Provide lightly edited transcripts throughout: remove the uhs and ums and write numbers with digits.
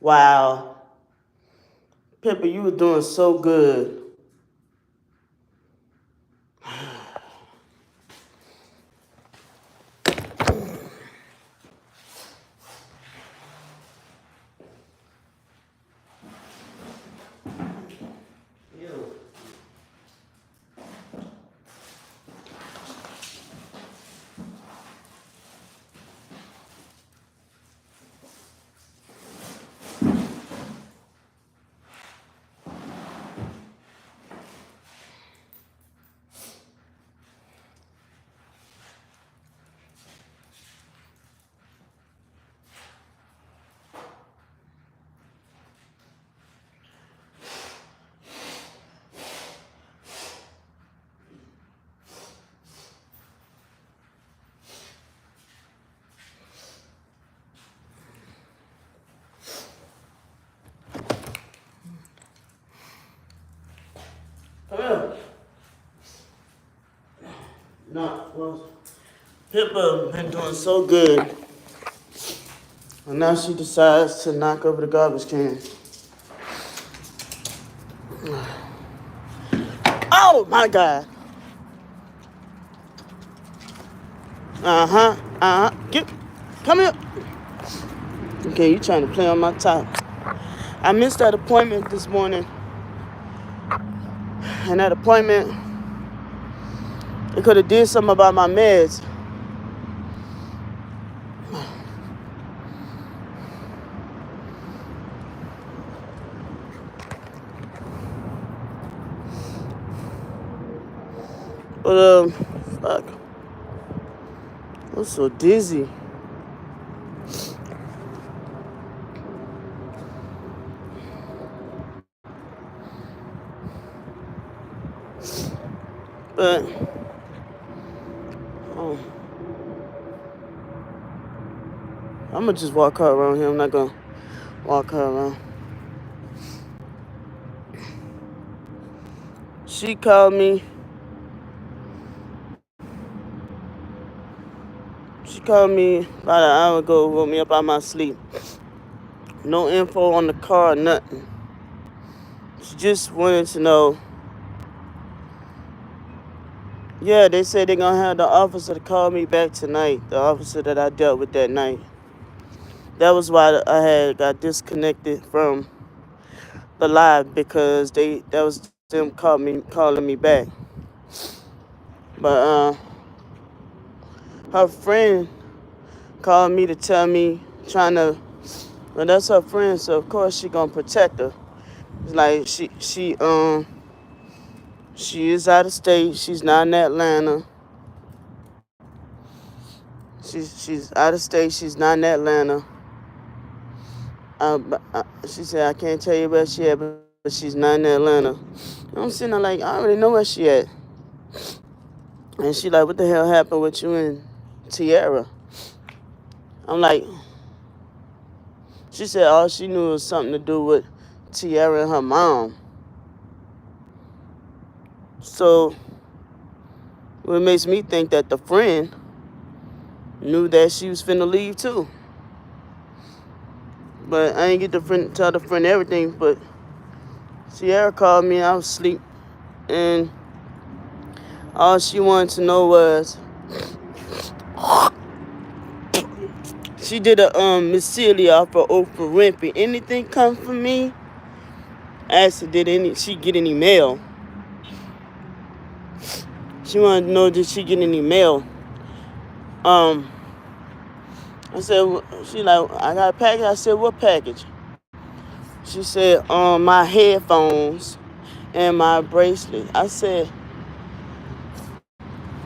Wow. Pippa, you were doing so good. Come here. No, well, Pippa been doing so good. And now she decides to knock over the garbage can. Oh my God. Come here. Okay, you trying to play on my top. I missed that appointment this morning. And that appointment, they could have did something about my meds. But, fuck. I'm so dizzy. But, I'm gonna just walk her around here. I'm not gonna walk her around. She called me. She called me about an hour ago, woke me up out of my sleep. No info on the car, nothing. She just wanted to know. Yeah, they said they're gonna have the officer to call me back tonight. The officer that I dealt with that night. That was why I had got disconnected from the live, because that was them calling me back. But her friend called me to tell me, well, that's her friend, so of course she gonna protect her. It's like she is out of state. She's not in Atlanta. She's out of state. She's not in Atlanta. She said, I can't tell you where she at, but she's not in Atlanta. I'm sitting there like, I already know where she at. And she like, what the hell happened with you and Tiara? I'm like, she said all she knew was something to do with Tiara and her mom. So, what makes me think that the friend knew that she was finna leave too. But I ain't get to tell the friend everything, but Tiara called me, I was asleep, and all she wanted to know was, she did a Miss Celia off of Oprah Winfrey. Anything come from me? I asked her, did she get any mail? She wanted to know, did she get any mail? I said, she like, I got a package. I said, what package? She said, my headphones and my bracelet. I said,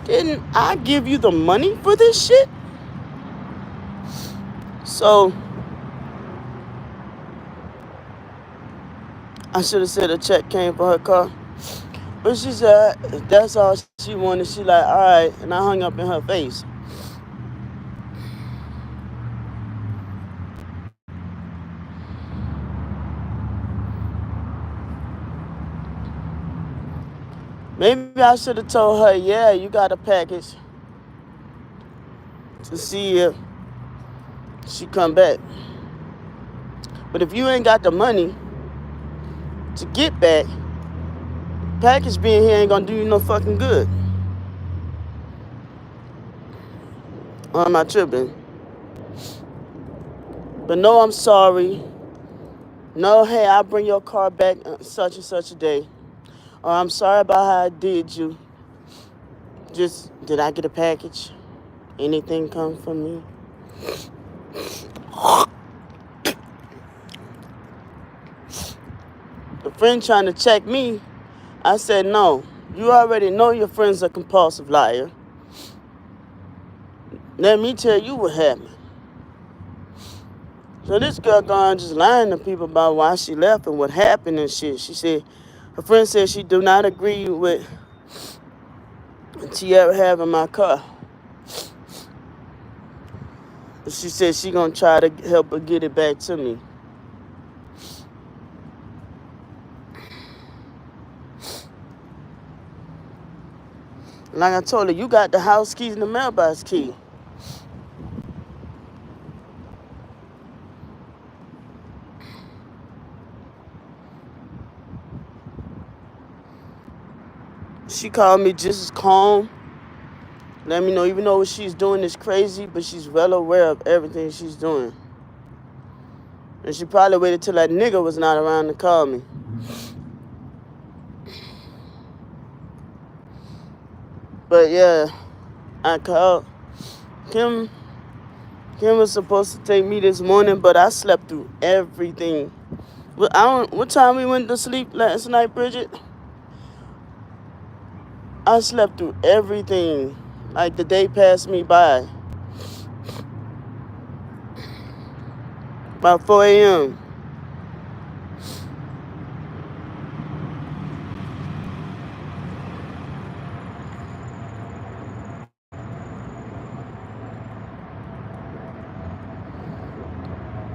didn't I give you the money for this shit? So, I should have said a check came for her car. But she said, that's all she wanted. She like, all right. And I hung up in her face. Maybe I should have told her, yeah, you got a package, to see if she come back. But if you ain't got the money to get back, package being here ain't gonna do you no fucking good. Or am I tripping? But no, I'm sorry. No, hey, I'll bring your car back such and such a day. Or I'm sorry about how I did you. Just, did I get a package? Anything come from me? The friend trying to check me, I said, no. You already know your friend's a compulsive liar. Let me tell you what happened. So this girl gone just lying to people about why she left and what happened and shit. She said, her friend said she do not agree with Tierra having my car. She said she gonna try to help her get it back to me. Like I told her, you got the house keys and the mailbox key. She called me just as calm. Let me know, even though what she's doing is crazy, but she's well aware of everything she's doing. And she probably waited till that nigga was not around to call me. But yeah, I called. Kim was supposed to take me this morning, but I slept through everything. What time we went to sleep last night, Bridget? I slept through everything. Like the day passed me by. About 4 a.m.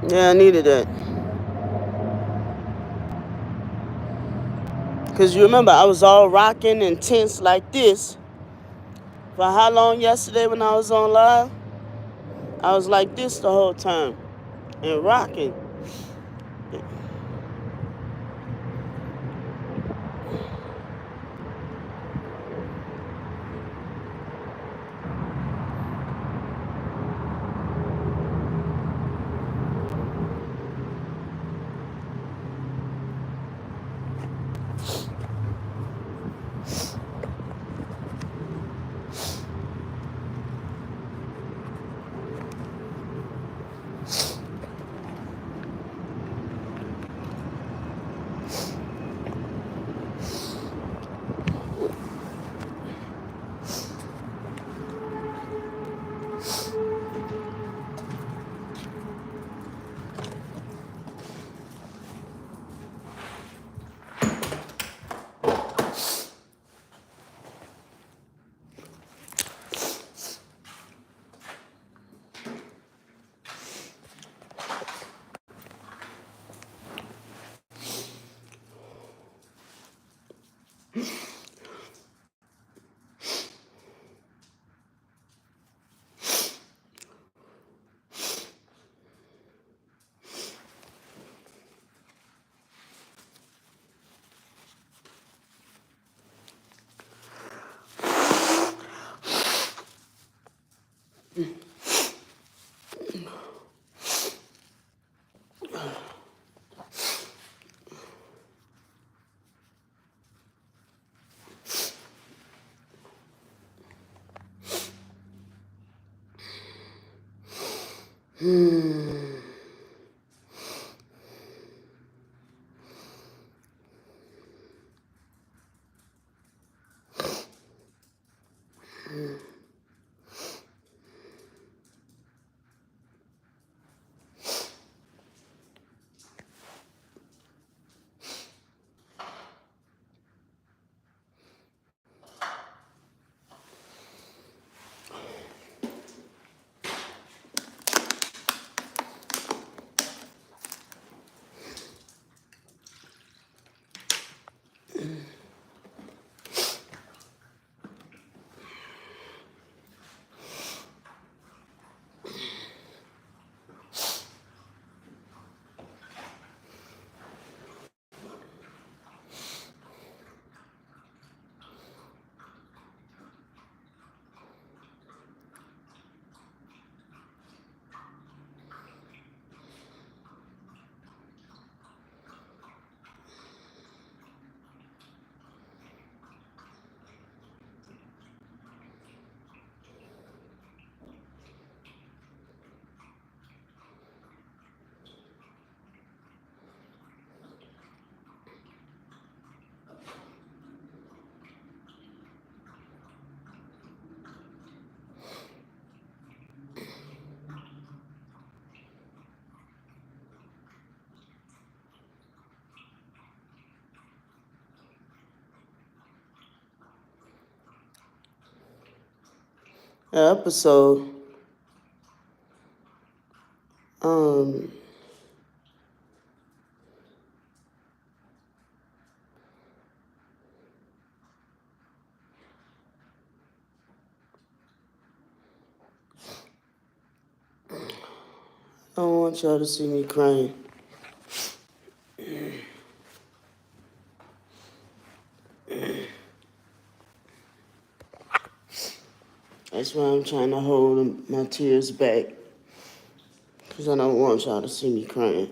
Yeah, I needed that. Because you remember, I was all rocking and tense like this. For how long yesterday when I was on live? I was like this the whole time. And rocking. episode. Um, I don't want y'all to see me crying. That's why I'm trying to hold my tears back. Because I don't want y'all to see me crying.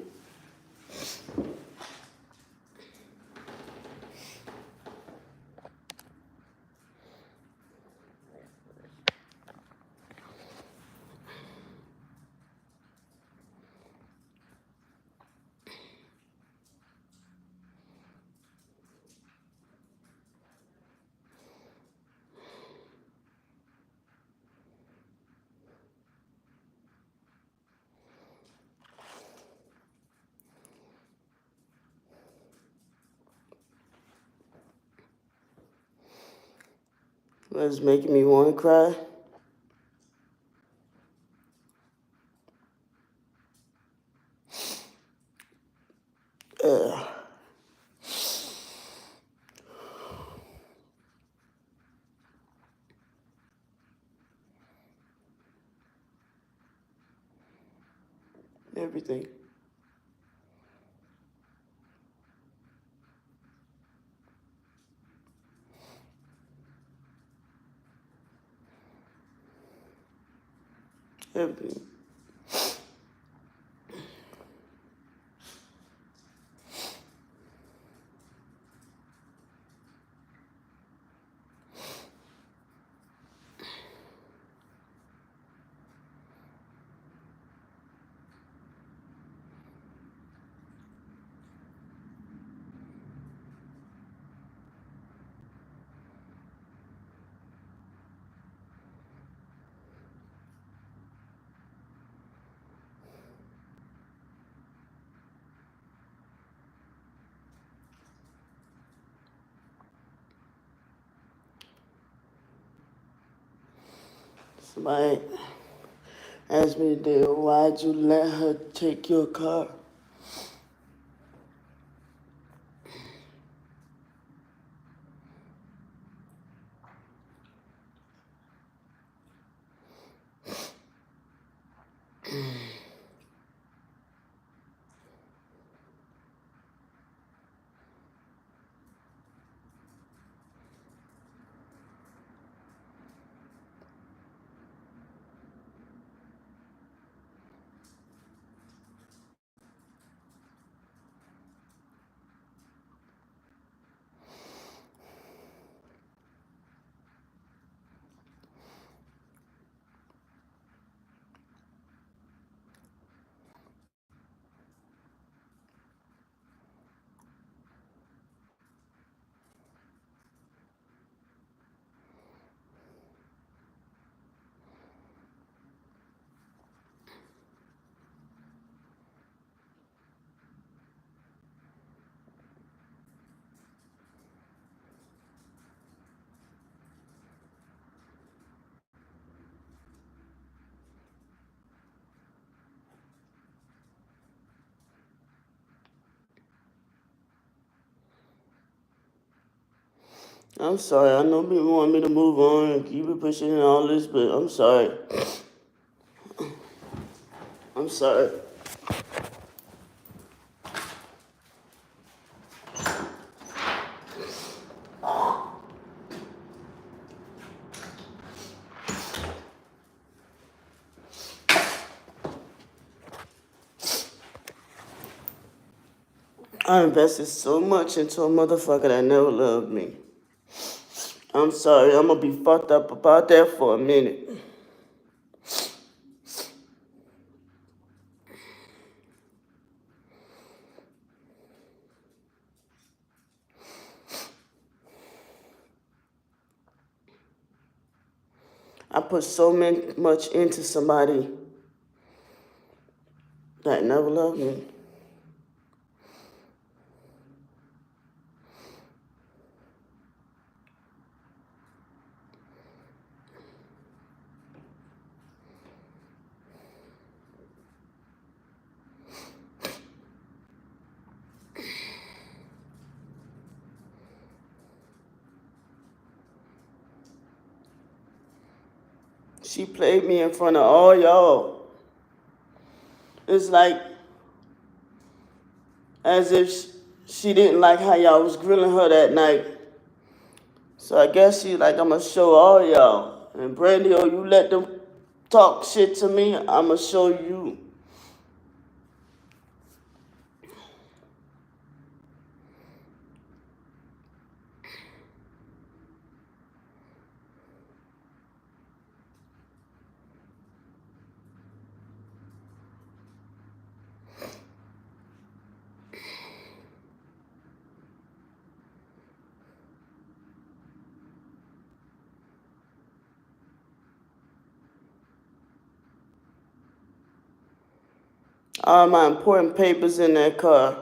What's making me want to cry? Everything. Everything. Somebody asked me today, why'd you let her take your car? I'm sorry. I know people want me to move on and keep it pushing and all this, but I'm sorry. I'm sorry. I invested so much into a motherfucker that never loved me. I'm sorry. I'm gonna be fucked up about that for a minute. I put so much into somebody that never loved me. She played me in front of all y'all. It's like as if she didn't like how y'all was grilling her that night. So I guess she like, I'm going to show all y'all. And Brandy, oh, you let them talk shit to me, I'm going to show you. All my important papers in that car.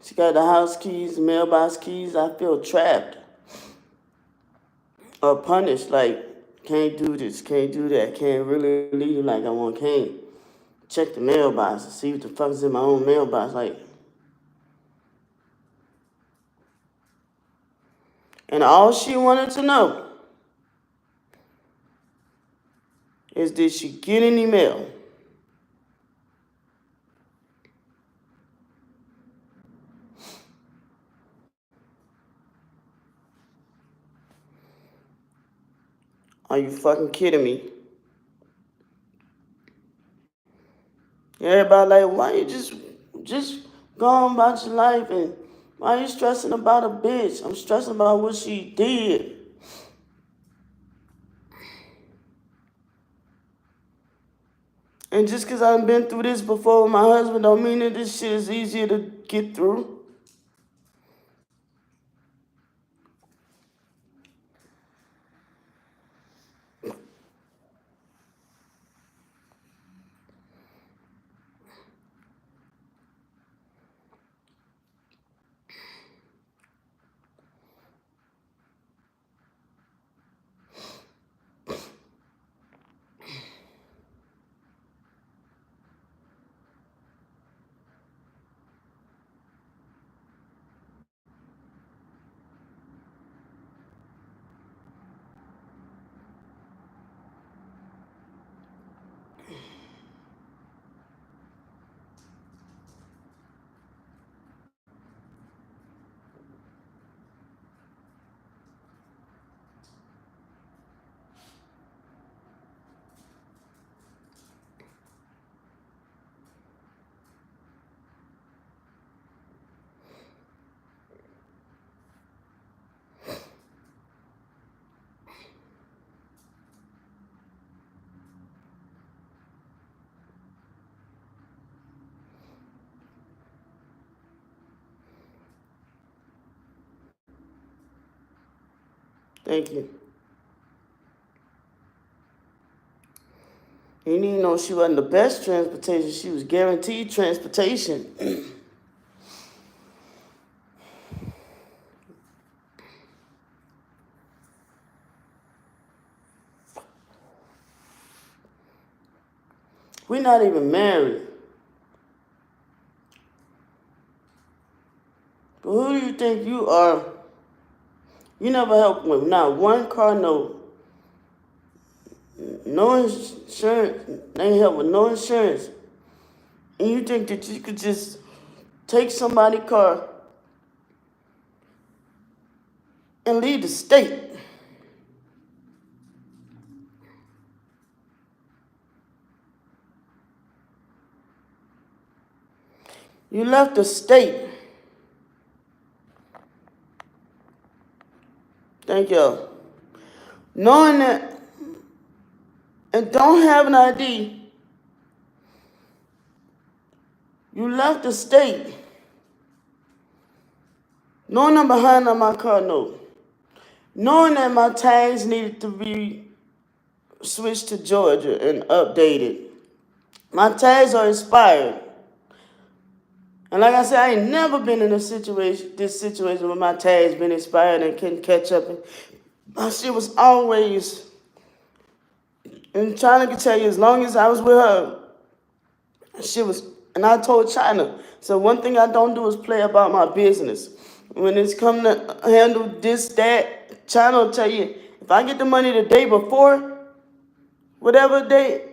She got the house keys, mailbox keys. I feel trapped or punished. Like, can't do this, can't do that, can't really leave like I want, can't check the mailbox to see what the fuck is in my own mailbox. Like, and all she wanted to know is, did she get any mail? Are you fucking kidding me? Everybody like, why you just go on about your life, and why you stressing about a bitch? I'm stressing about what she did. And just because I've been through this before with my husband don't mean that this shit is easier to get through. Thank you. You didn't even know she wasn't the best transportation. She was guaranteed transportation. We're not even married. But who do you think you are? You never helped with not one car note. No insurance. They ain't help with no insurance. And you think that you could just take somebody's car and leave the state? You left the state. Thank you. Knowing that and don't have an ID, you left the state. Knowing I'm behind on my car note. Knowing that my tags needed to be switched to Georgia and updated. My tags are expired. And like I said, I ain't never been in this situation where my tags been expired and couldn't catch up. And my shit was always, and China can tell you, as long as I was with her, shit was, and I told China, so one thing I don't do is play about my business. When it's come to handle this, that, China will tell you, if I get the money the day before, whatever day,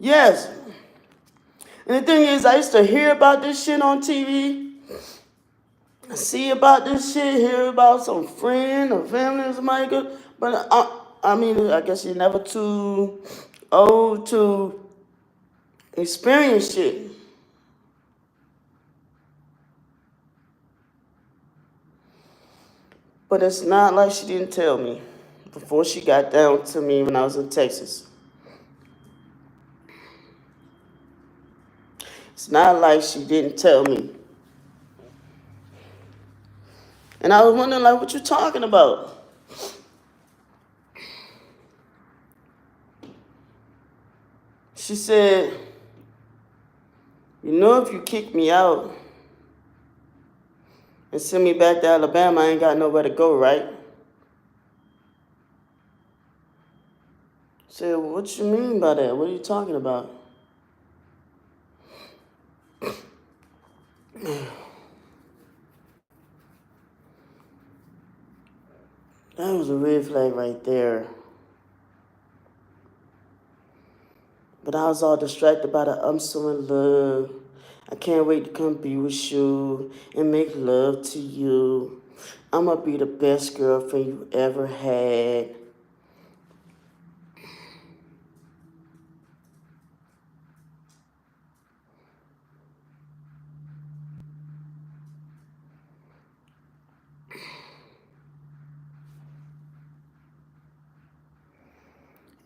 yes. And the thing is, I used to hear about this shit on TV, see about this shit, hear about some friend or family or somebody good, but I mean, I guess you're never too old to experience shit. But it's not like she didn't tell me before she got down to me when I was in Texas. It's not like she didn't tell me. And I was wondering, like, what you talking about? She said, you know, if you kick me out and send me back to Alabama, I ain't got nowhere to go, right? I said, well, what you mean by that? What are you talking about? That was a red flag right there. But I was all distracted by the I'm so in love. I can't wait to come be with you and make love to you. I'm going to be the best girlfriend you ever had.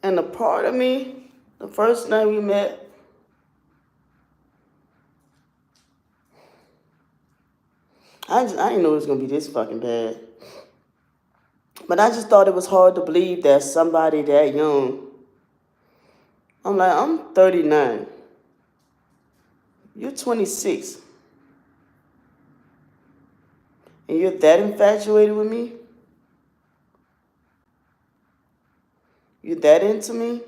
And a part of me, the first night we met, I didn't know it was going to be this fucking bad. But I just thought it was hard to believe that somebody that young, I'm like, I'm 39. You're 26. And you're that infatuated with me? You're that into me?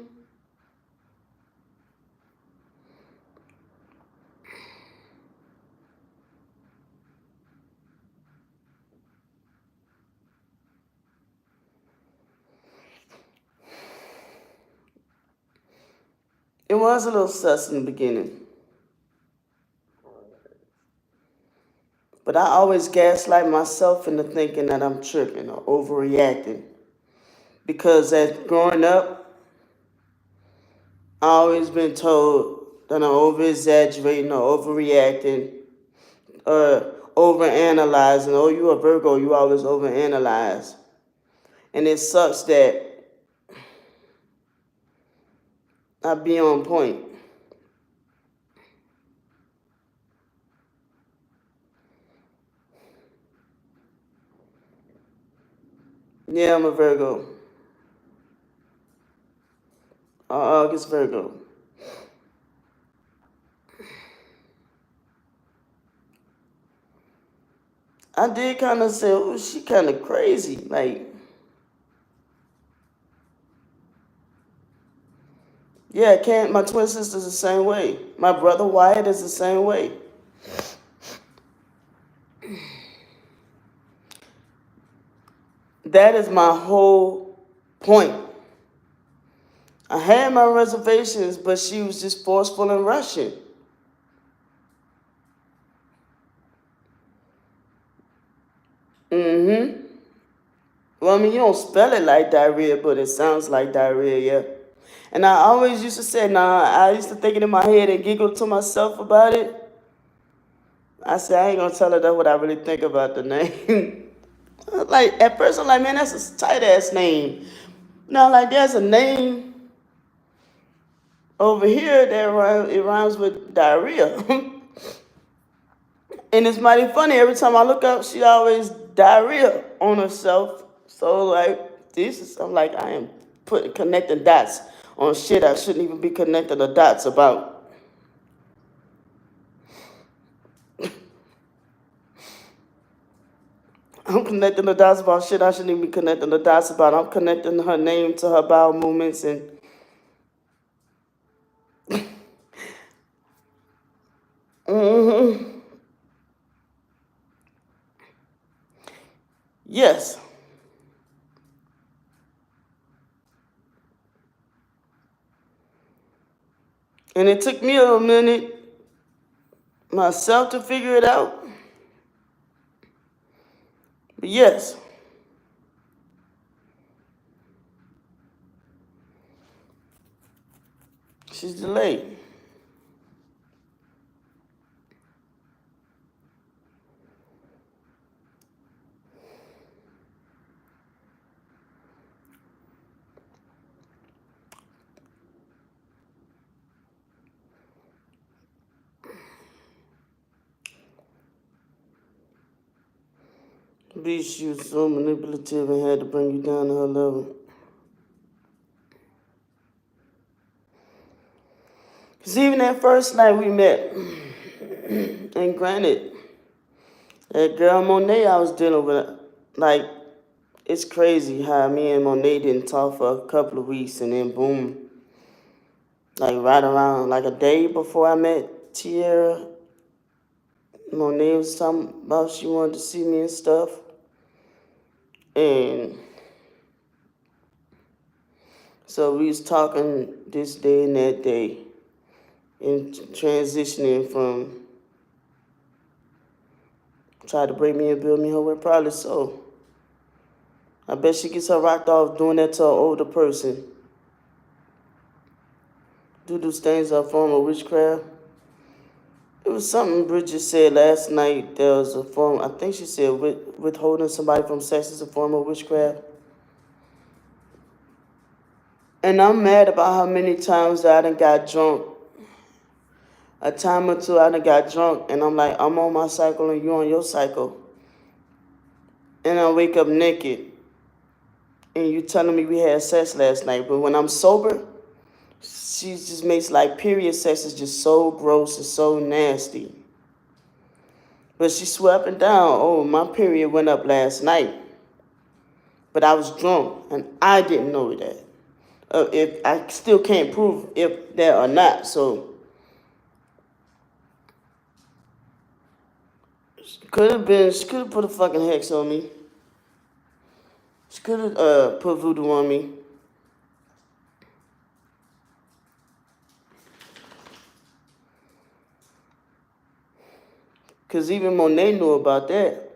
It was a little sus in the beginning. But I always gaslight myself into thinking that I'm tripping or overreacting. Because as growing up, I always been told that I'm over exaggerating or overreacting or overanalyzing. Oh, you a Virgo, you always overanalyze. And it sucks that I be on point. Yeah, I'm a Virgo. August Virgo. I did kind of say, oh, she kind of crazy. Like, yeah, can't. My twin sister's the same way. My brother Wyatt is the same way. That is my whole point. I had my reservations, but she was just forceful and rushing. Mm-hmm. Well, I mean, you don't spell it like diarrhea, but it sounds like diarrhea, yeah. And I always used to say, nah, I used to think it in my head and giggle to myself about it. I said, I ain't gonna tell her that what I really think about the name. Like, at first I'm like, man, that's a tight ass name. Now, like, there's a name over here that it rhymes with diarrhea. And it's mighty funny. Every time I look up, she always diarrhea on herself. So like I'm like, I am connecting dots on shit I shouldn't even be connecting the dots about. I'm connecting the dots about shit I shouldn't even be connecting the dots about. I'm connecting her name to her bowel movements and yes. And it took me a minute myself to figure it out. But yes. She's delayed. Bitch, she was so manipulative and had to bring you down to her level. Because even that first night we met, and granted, that girl Monet I was dealing with, like, it's crazy how me and Monet didn't talk for a couple of weeks and then boom, like right around, like a day before I met Tierra, Monet was talking about she wanted to see me and stuff. And so we was talking this day and that day and transitioning from try to break me and build me her way, probably so. I bet she gets her rocked off doing that to an older person. Do those things are a form of witchcraft? It was something Bridget said last night. There was a form, I think she said withholding somebody from sex is a form of witchcraft. And I'm mad about how many times that I done got drunk. A time or two I done got drunk and I'm like, I'm on my cycle and you on your cycle. And I wake up naked and you telling me we had sex last night. But when I'm sober, she just makes like period sex is just so gross and so nasty. But she swore up and down, oh, my period went up last night. But I was drunk and I didn't know that. If I still can't prove if that or not, so she could have put a fucking hex on me. She could have put voodoo on me. Because even Monet knew about that.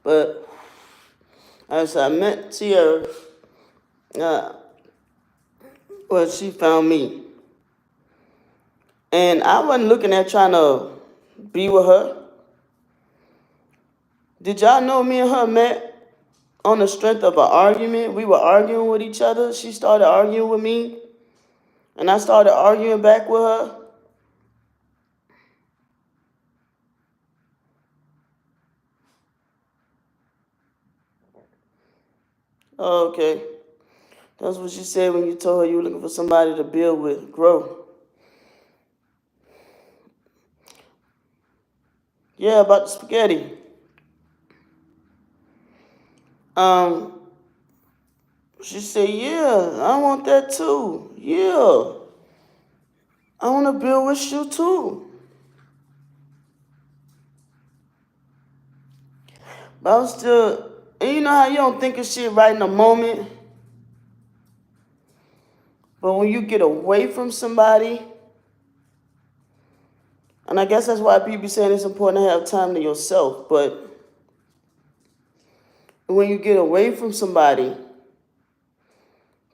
But as I met Tierra, well, she found me. And I wasn't looking at trying to be with her. Did y'all know me and her met on the strength of an argument? We were arguing with each other. She started arguing with me. And I started arguing back with her. Oh, okay. That's what she said when you told her you were looking for somebody to build with, grow. Yeah, about the spaghetti. She said, yeah, I want that too. Yeah. I want to build with you too. But I was still, and you know how you don't think of shit right in the moment? But when you get away from somebody, and I guess that's why people be saying it's important to have time to yourself, but when you get away from somebody,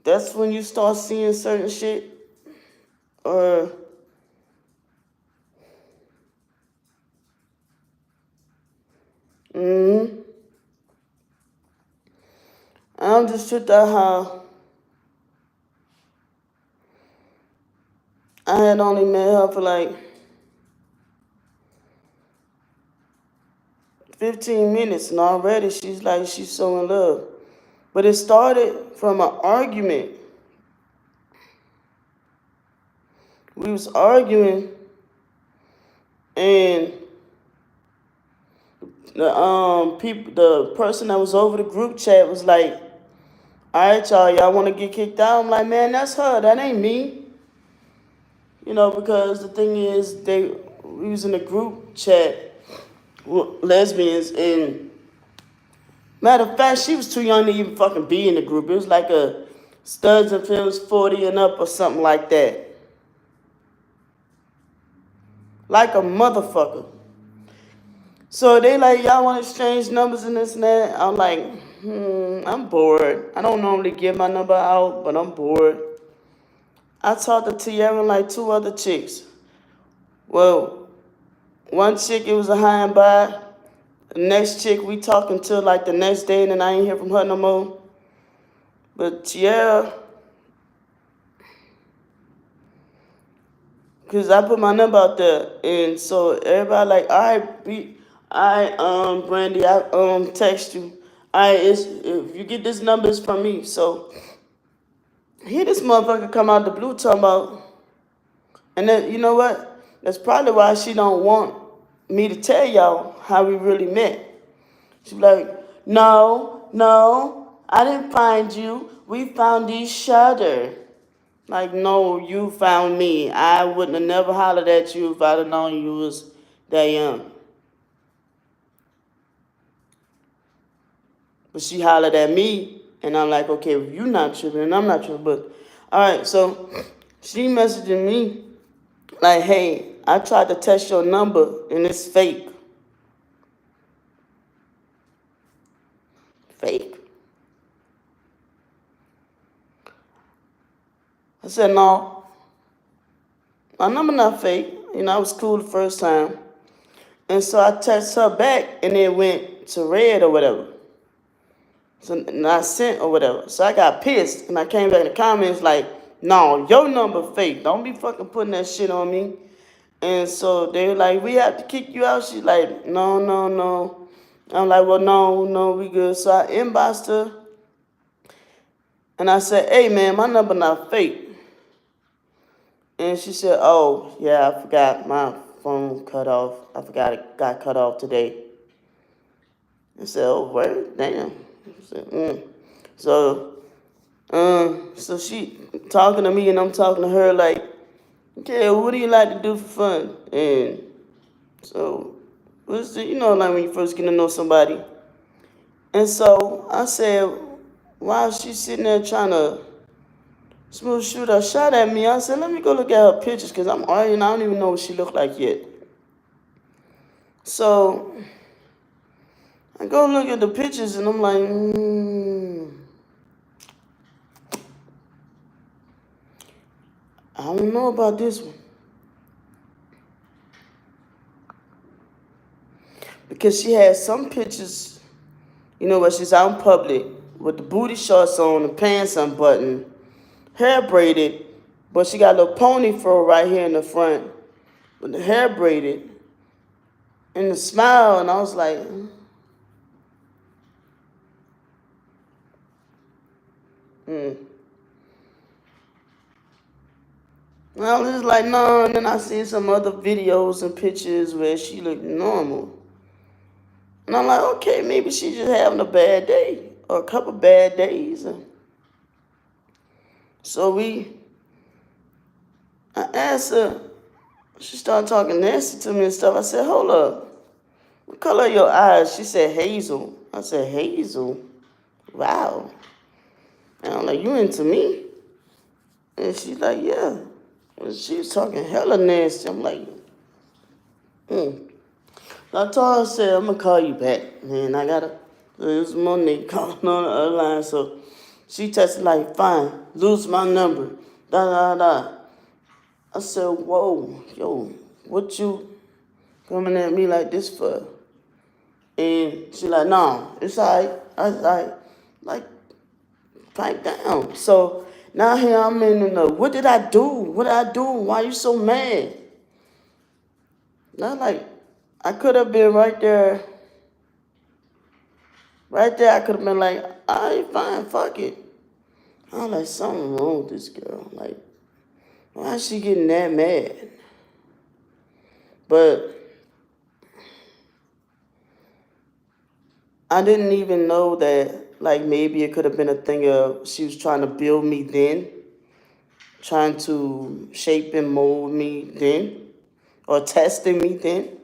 that's when you start seeing certain shit. Or I'm just tripped out how I had only met her for like 15 minutes and already she's like she's so in love. But it started from an argument We was arguing, and the person that was over the group chat was like, all right, y'all want to get kicked out? I'm like, man, that's her. That ain't me. Because the thing is, we was in a group chat with lesbians, and matter of fact, she was too young to even fucking be in the group. It was like a Studs and Films 40 and up or something like that. Like a motherfucker. So they like, y'all want to exchange numbers and this and that? I'm like, I'm bored. I don't normally give my number out, but I'm bored. I talked to Tierra and like 2 other chicks. Well, one chick, it was a high and by. The next chick, we talked until like the next day, and then I ain't hear from her no more. But Tierra, because I put my number out there, and so everybody like, all right, Brandy, I text you. All right, if you get this number, it's from me. So here this motherfucker come out the blue talking about, and then you know what? That's probably why she don't want me to tell y'all how we really met. She be like, no, I didn't find you. We found each other. Like, no, you found me. I wouldn't have never hollered at you if I'd have known you was that young. But she hollered at me, and I'm like, okay, if you're not tripping, and I'm not tripping. But, all right, so she messaging me like, hey, I tried to test your number, and it's fake. Fake. I said, no, my number not fake. I was cool the first time. And so I texted her back, and it went to red or whatever. So not sent or whatever. So I got pissed, and I came back in the comments like, no, your number fake. Don't be fucking putting that shit on me. And so they were like, we have to kick you out. She's like, no. I'm like, well, no, we good. So I inboxed her, and I said, hey, man, my number not fake. And she said, oh, yeah, I forgot my phone cut off. I forgot it got cut off today. I said, oh, word? Damn. I said, So she talking to me, and I'm talking to her like, okay, what do you like to do for fun? And so, like when you first get to know somebody. And so I said, while she's sitting there trying to smooth shoot a shot at me, I said, let me go look at her pictures, because I'm arguing. I don't even know what she looked like yet. So I go look at the pictures, and I'm like, I don't know about this one. Because she had some pictures, where she's out in public with the booty shorts on, the pants unbuttoned, hair braided, but she got a little pony fro right here in the front, with the hair braided, and the smile, and I was like, I was just like, no, and then I seen some other videos and pictures where she looked normal. And I'm like, okay, maybe she's just having a bad day, or a couple bad days. So I asked her, she started talking nasty to me and stuff. I said, hold up, what color are your eyes? She said, hazel. I said, hazel? Wow. And I'm like, you into me? And she's like, yeah. And she was talking hella nasty. I'm like, I told her, I said, I'm going to call you back. Man, I got to, it was Monique calling on the other line. So she texted like, fine, lose my number. Da. I said, whoa, yo, what you coming at me like this for? And she like, no, it's all right. I was like, pipe down. So now here I'm in the, what did I do? What did I do? Why you so mad? Not like, I could have been right there. Right there, I could have been like, all right, fine, fuck it. I'm like, something wrong with this girl. Like, Why is she getting that mad? But I didn't even know that, like, maybe it could have been a thing of she was trying to build me then, trying to shape and mold me then, or testing me then.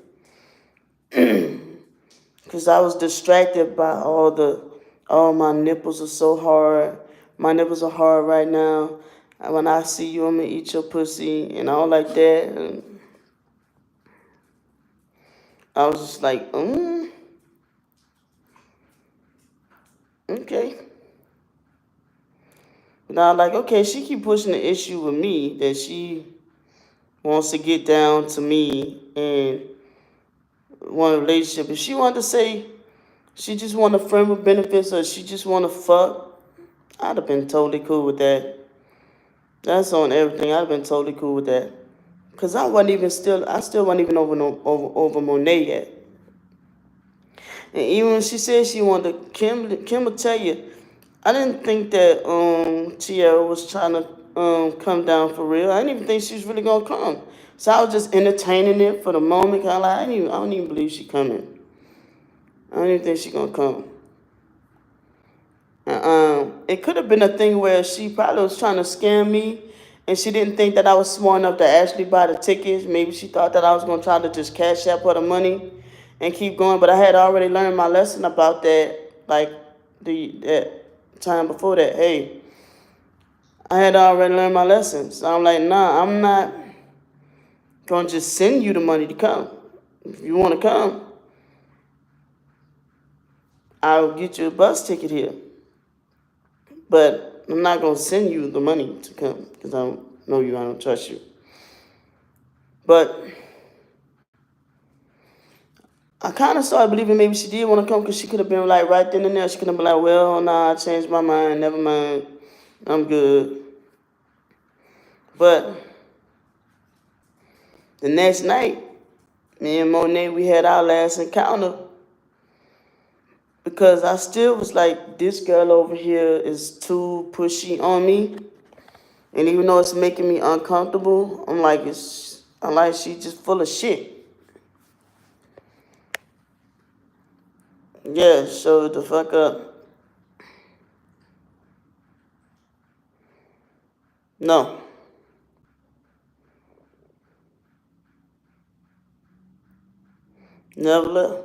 Because I was distracted by oh, my nipples are so hard. My nipples are hard right now. And when I see you, I'm going to eat your pussy and all like that. And I was just like, okay. Now, like, okay, she keep pushing the issue with me that she wants to get down to me and want a relationship. If she wanted to say she just want a friend with benefits or she just want to fuck, I'd have been totally cool with that. That's on everything. I'd have been totally cool with that. Cause I still wasn't even over Monet yet. And even when she said she wanted Kim will tell you, I didn't think that Tierra was trying to come down for real. I didn't even think she was really gonna come. So I was just entertaining it for the moment. Kind of like I don't even believe she coming. I don't even think she gonna come. It could have been a thing where she probably was trying to scam me, and she didn't think that I was smart enough to actually buy the tickets. Maybe she thought that I was gonna try to just cash out her the money and keep going. But I had already learned my lesson about that, like that time before that. Hey, I had already learned my lesson. So I'm like, nah, I'm not gonna just send you the money to come. If you wanna come, I'll get you a bus ticket here. But I'm not gonna send you the money to come because I don't know you, I don't trust you. But I kind of started believing maybe she did want to come because she could have been like right then and there. She could have been like, well, nah, I changed my mind. Never mind. I'm good. But the next night, me and Monet, we had our last encounter because I still was like, this girl over here is too pushy on me. And even though it's making me uncomfortable, I'm like, she just full of shit. Yeah, show the fuck up. No. Never left.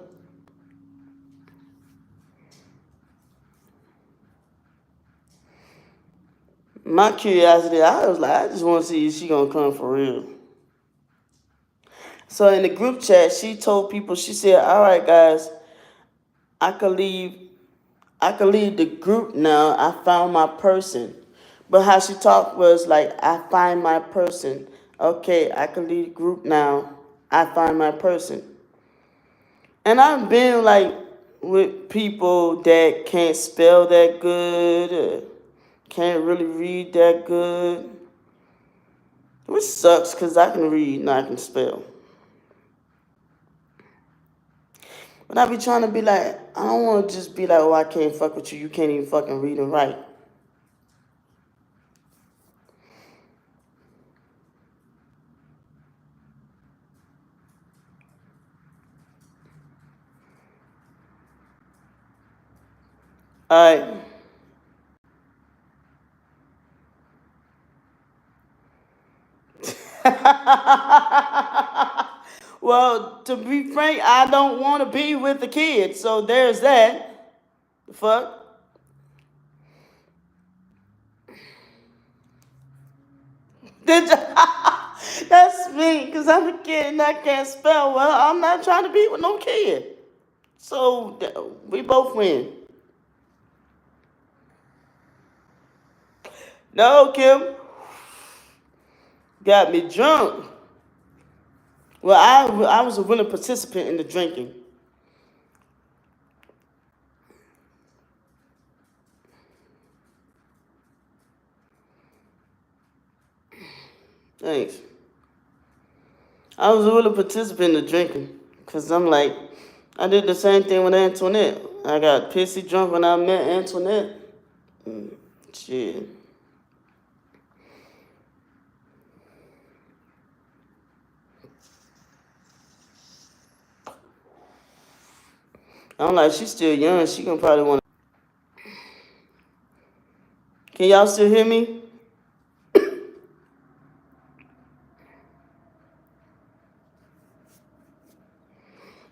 My curiosity, I was like, I just want to see if she gonna come for real. So in the group chat, she told people, she said, all right, guys, I could leave the group now. I found my person. But how she talked was like, I find my person. Okay, I can leave the group now. I find my person. And I've been like with people that can't spell that good, or can't really read that good, which sucks because I can read and I can spell. But I be trying to be like, I don't want to just be like, oh, I can't fuck with you. You can't even fucking read and write. All right. Well, to be frank, I don't want to be with the kids, so there's that. The fuck? That's me, because I'm a kid and I can't spell well. I'm not trying to be with no kid. So we both win. No, Kim. Got me drunk. Well, I was a willing participant in the drinking. Thanks. I was a willing participant in the drinking. Because I'm like, I did the same thing with Antoinette. I got pissy drunk when I met Antoinette. Shit. I'm like, she's still young. She can probably want to. Can y'all still hear me?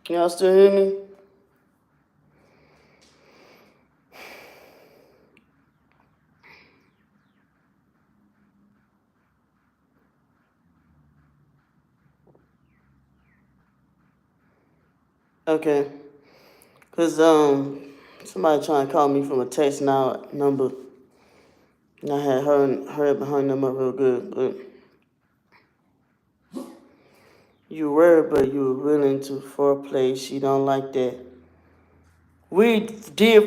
Can y'all still hear me? Okay. Cause somebody trying to call me from a text now number. And I had heard behind them up real good, but you were, but you were willing to foreplay. She don't like that. We did